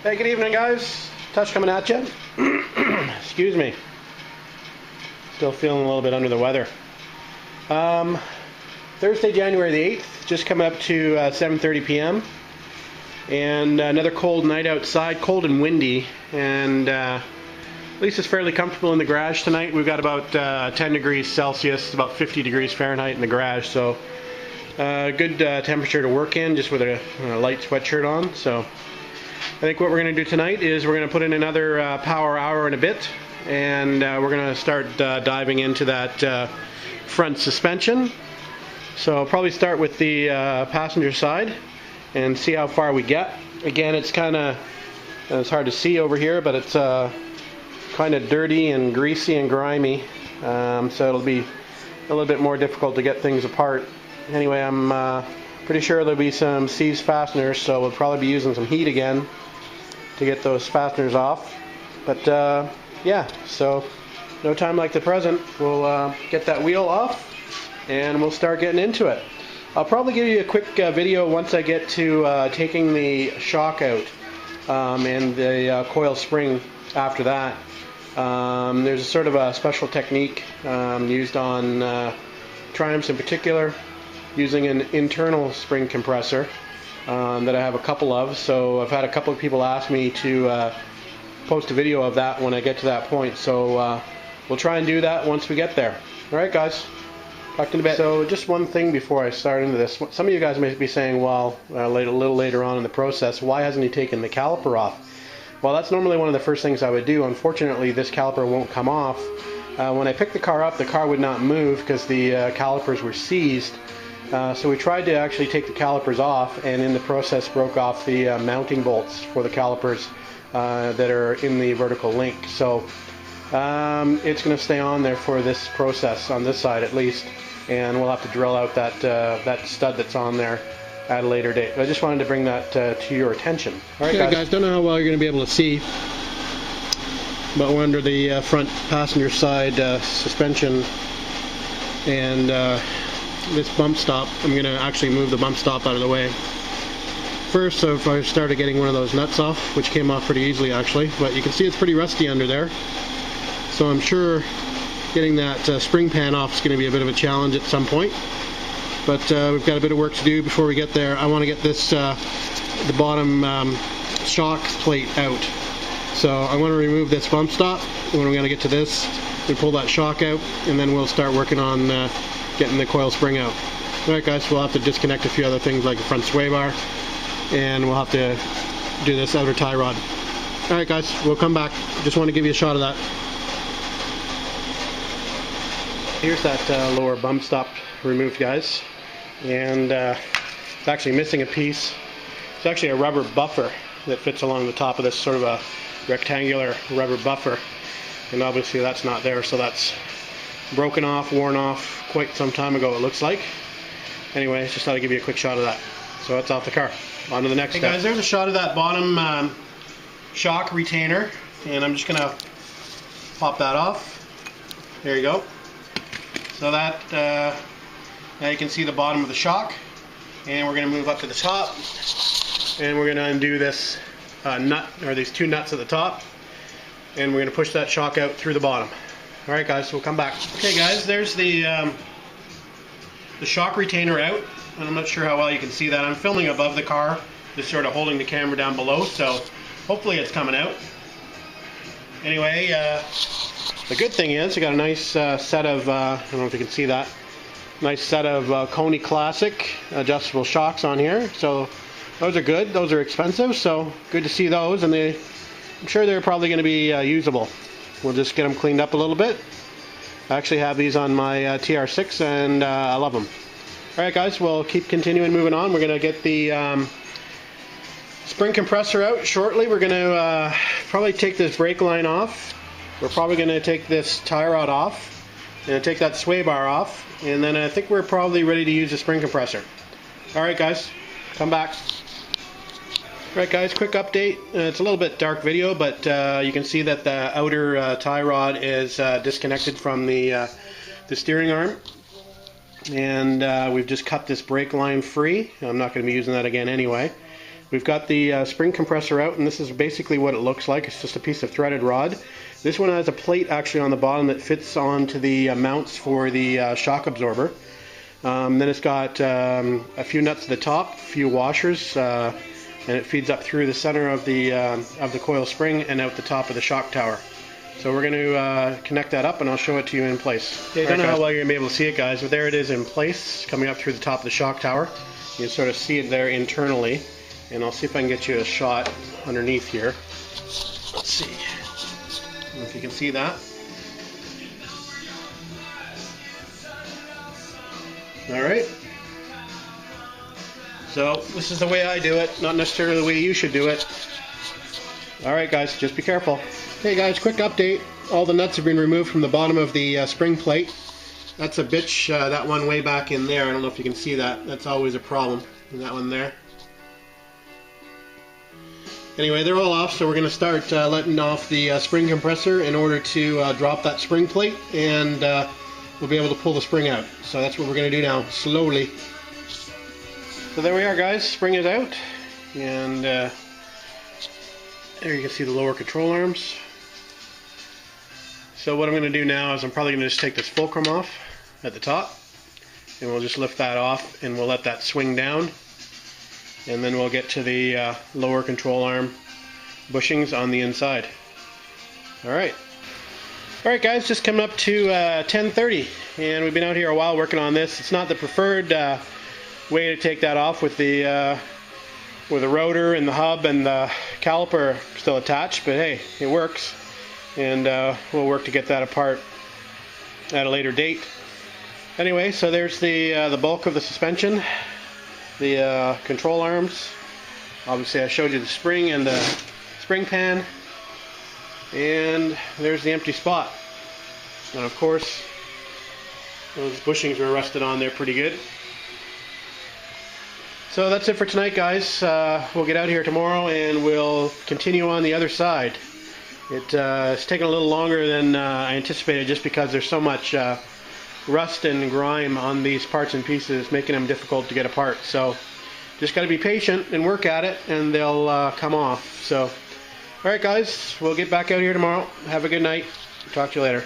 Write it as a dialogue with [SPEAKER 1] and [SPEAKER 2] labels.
[SPEAKER 1] Hey, good evening, guys. Touch coming at you. Excuse me. Still feeling a little bit under the weather. Thursday, January the 8th, just coming up to 7:30 p.m. And another cold night outside, cold and windy. And at least it's fairly comfortable in the garage tonight. We've got about 10 degrees Celsius, about 50 degrees Fahrenheit in the garage. So good temperature to work in, just with a light sweatshirt on. So I think what we're going to do tonight is we're going to put in another power hour and a bit, and we're going to start diving into that front suspension. So I'll probably start with the passenger side and see how far we get. Again, it's it's hard to see over here, but it's kind of dirty and greasy and grimy, so it'll be a little bit more difficult to get things apart. Anyway, I'm pretty sure there'll be some C's fasteners, so we'll probably be using some heat again to get those fasteners off. But yeah, so no time like the present. We'll get that wheel off and we'll start getting into it. I'll probably give you a quick video once I get to taking the shock out and the coil spring after that. There's a sort of a special technique used on Triumphs in particular, using an internal spring compressor that I have a couple of. So I've had a couple of people ask me to post a video of that when I get to that point. So we'll try and do that once we get there. Alright, guys, talk to you in a bit. So just one thing before I start into this. Some of you guys may be saying, well, a little later on in the process, why hasn't he taken the caliper off? Well, that's normally one of the first things I would do. Unfortunately, this caliper won't come off. When I picked the car up, the car would not move because the calipers were seized. So we tried to actually take the calipers off, and in the process broke off the mounting bolts for the calipers that are in the vertical link. So it's going to stay on there for this process, on this side at least, and we'll have to drill out that stud that's on there at a later date. I just wanted to bring that to your attention. All right,
[SPEAKER 2] okay, guys, don't know how well you're going to be able to see, but we're under the front passenger side suspension, and this bump stop, I'm going to actually move the bump stop out of the way. First, so if I started getting one of those nuts off, which came off pretty easily actually, but you can see it's pretty rusty under there. So I'm sure getting that spring pan off is going to be a bit of a challenge at some point. But we've got a bit of work to do before we get there. I want to get this, the bottom shock plate out. So I want to remove this bump stop. When we're going to get to this, we pull that shock out, and then we'll start working on getting the coil spring out. Alright, guys, we'll have to disconnect a few other things like the front sway bar, and we'll have to do this outer tie rod. Alright, guys, we'll come back. Just want to give you a shot of that. Here's that lower bump stop removed, guys, and it's actually missing a piece. It's actually a rubber buffer that fits along the top of this, sort of a rectangular rubber buffer, and obviously that's not there, so that's broken off, worn off quite some time ago, it looks like. Anyway, just thought I'd give you a quick shot of that. So that's off the car. On to the next step. Hey guys, there's a shot of that bottom shock retainer, and I'm just going to pop that off. There you go. So that, now you can see the bottom of the shock, and we're going to move up to the top, and we're going to undo this nut, or these two nuts at the top, and we're going to push that shock out through the bottom. Alright, guys, we'll come back. Okay, guys, there's the shock retainer out, and I'm not sure how well you can see that. I'm filming above the car, just sort of holding the camera down below, so hopefully it's coming out. Anyway, the good thing is I got a nice set of, I don't know if you can see that, nice set of Coney Classic adjustable shocks on here. So those are good. Those are expensive, so good to see those, and I'm sure they're probably going to be usable. We'll just get them cleaned up a little bit. I actually have these on my TR6, and I love them. Alright, guys, we'll keep continuing moving on. We're going to get the spring compressor out shortly. We're going to probably take this brake line off. We're probably going to take this tie rod off and take that sway bar off, and then I think we're probably ready to use the spring compressor. Alright, guys, come back. Alright, guys, quick update. It's a little bit dark video, but you can see that the outer tie rod is disconnected from the steering arm, and we've just cut this brake line free. I'm not going to be using that again anyway.
[SPEAKER 1] We've got the spring compressor out, and this is basically what it looks like. It's just a piece of threaded rod. This one has a plate actually on the bottom that fits onto the mounts for the shock absorber. Then it's got a few nuts at the top, a few washers, and it feeds up through the center of the coil spring and out the top of the shock tower. So we're going to connect that up, and I'll show it to you in place. I don't know how well you're going to be able to see it, guys, but there it is in place, coming up through the top of the shock tower. You can sort of see it there internally, and I'll see if I can get you a shot underneath here. Let's see if you can see that. Alright. So this is the way I do it, not necessarily the way you should do it. Alright guys, just be careful. Hey guys, quick update. All the nuts have been removed from the bottom of the spring plate. That's a bitch, that one way back in there. I don't know if you can see that. That's always a problem. And that one there. Anyway, they're all off, so we're going to start letting off the spring compressor in order to drop that spring plate, and we'll be able to pull the spring out. So that's what we're going to do now, slowly. So there we are, guys. Spring is out, and there you can see the lower control arms. So what I'm going to do now is I'm probably going to just take this fulcrum off at the top, and we'll just lift that off, and we'll let that swing down, and then we'll get to the lower control arm bushings on the inside. Alright guys, just coming up to 10:30, and we've been out here a while working on this. It's not the preferred way to take that off with the rotor and the hub and the caliper still attached, but hey, it works, and we'll work to get that apart at a later date. Anyway, so there's the bulk of the suspension, the control arms. Obviously I showed you the spring and the spring pan, and there's the empty spot. And of course those bushings were rusted on there pretty good. So that's it for tonight, guys. We'll get out here tomorrow and we'll continue on the other side. It's taken a little longer than I anticipated, just because there's so much rust and grime on these parts and pieces, making them difficult to get apart. So just got to be patient and work at it, and they'll come off. So alright guys, we'll get back out here tomorrow. Have a good night. Talk to you later.